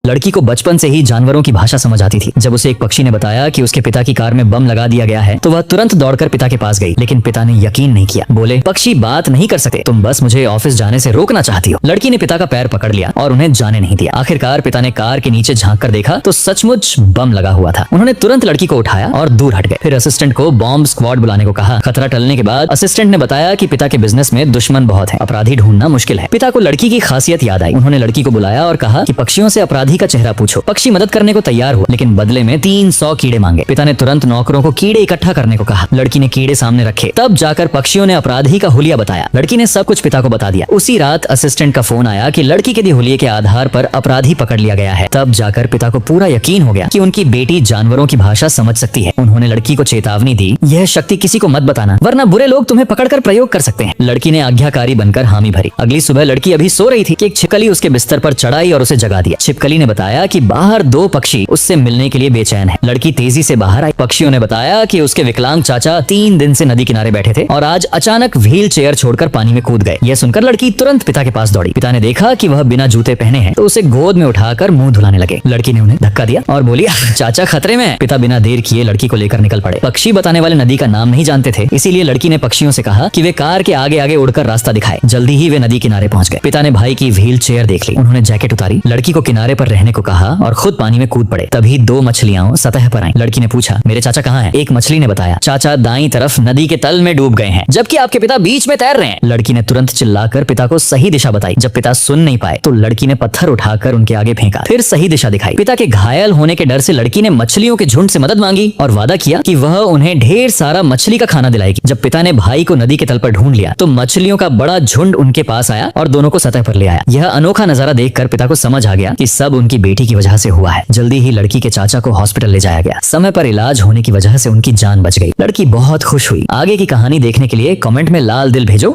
लड़की को बचपन से ही जानवरों की भाषा समझ आती थी। जब उसे एक पक्षी ने बताया कि उसके पिता की कार में बम लगा दिया गया है तो वह तुरंत दौड़कर पिता के पास गई, लेकिन पिता ने यकीन नहीं किया। बोले, पक्षी बात नहीं कर सकते, तुम बस मुझे ऑफिस जाने से रोकना चाहती हो। लड़की ने पिता का पैर पकड़ लिया और उन्हें जाने नहीं दिया। आखिरकार पिता ने कार के नीचे झांक कर देखा तो सचमुच बम लगा हुआ था। उन्होंने तुरंत लड़की को उठाया और दूर हट गए। फिर असिस्टेंट को बॉम्ब स्क्वाड बुलाने को कहा। खतरा टलने के बाद असिस्टेंट ने बताया कि पिता के बिजनेस में दुश्मन बहुत है, अपराधी ढूंढना मुश्किल है। पिता को लड़की की खासियत याद आई। उन्होंने लड़की को बुलाया और कहा कि पक्षियों से अपराधी का चेहरा पूछो। पक्षी मदद करने को तैयार हुआ, लेकिन बदले में 300 कीड़े मांगे। पिता ने तुरंत नौकरों को कीड़े इकट्ठा करने को कहा। लड़की ने कीड़े सामने रखे, तब जाकर पक्षियों ने अपराधी का हुलिया बताया। लड़की ने सब कुछ पिता को बता दिया। उसी रात असिस्टेंट का फोन आया कि लड़की के दिए हुलिये के आधार पर अपराधी पकड़ लिया गया है। तब जाकर पिता को पूरा यकीन हो गया कि उनकी बेटी जानवरों की भाषा समझ सकती है। उन्होंने लड़की को चेतावनी दी, यह शक्ति किसी को मत बताना, वरना बुरे लोग तुम्हें पकड़कर प्रयोग कर सकते हैं। लड़की ने आज्ञाकारी बनकर हामी भरी। अगली सुबह लड़की अभी सो रही थी कि एक छिपकली उसके बिस्तर पर चढ़ाई और उसे जगा दिया। छिपकली ने बताया कि बाहर 2 पक्षी उससे मिलने के लिए बेचैन है। लड़की तेजी से बाहर आई। पक्षियों ने बताया कि उसके विकलांग चाचा 3 दिन से नदी किनारे बैठे थे और आज अचानक व्हील चेयर छोड़कर पानी में कूद गए। यह सुनकर लड़की तुरंत पिता के पास दौड़ी। पिता ने देखा कि वह बिना जूते पहने हैं तो उसे गोद में उठाकर मुंह धुलाने लगे। लड़की ने उन्हें धक्का दिया और बोली, चाचा खतरे में। पिता बिना देर किए लड़की को लेकर निकल पड़े। पक्षी बताने वाले नदी का नाम नहीं जानते थे, इसीलिए लड़की ने पक्षियों से कहा कि वे कार के आगे आगे उड़कर रास्ता दिखाए। जल्दी ही वे नदी किनारे पहुंच गए। पिता ने भाई की व्हील चेयर देख ली। उन्होंने जैकेट उतारी, लड़की को किनारे पर रहने को कहा और खुद पानी में कूद पड़े। तभी 2 मछलियां सतह पर आईं। लड़की ने पूछा, मेरे चाचा कहाँ हैं? एक मछली ने बताया, चाचा दाईं तरफ नदी के तल में डूब गए हैं, जबकि आपके पिता बीच में तैर रहे हैं। लड़की ने तुरंत चिल्लाकर पिता को सही दिशा बताई। जब पिता सुन नहीं पाए तो लड़की ने पत्थर उठाकर उनके आगे फेंका, फिर सही दिशा दिखाई। पिता के घायल होने के डर से लड़की ने मछलियों के झुंड से मदद मांगी और वादा किया कि वह उन्हें ढेर सारा मछली का खाना दिलाएगी। जब पिता ने भाई को नदी के तल पर ढूंढ लिया तो मछलियों का बड़ा झुंड उनके पास आया और दोनों को सतह पर ले आया। यह अनोखा नजारा देखकर पिता को समझ आ गया कि सब उनकी बेटी की वजह से हुआ है। जल्दी ही लड़की के चाचा को हॉस्पिटल ले जाया गया। समय पर इलाज होने की वजह से उनकी जान बच गई। लड़की बहुत खुश हुई। आगे की कहानी देखने के लिए कमेंट में लाल दिल भेजो।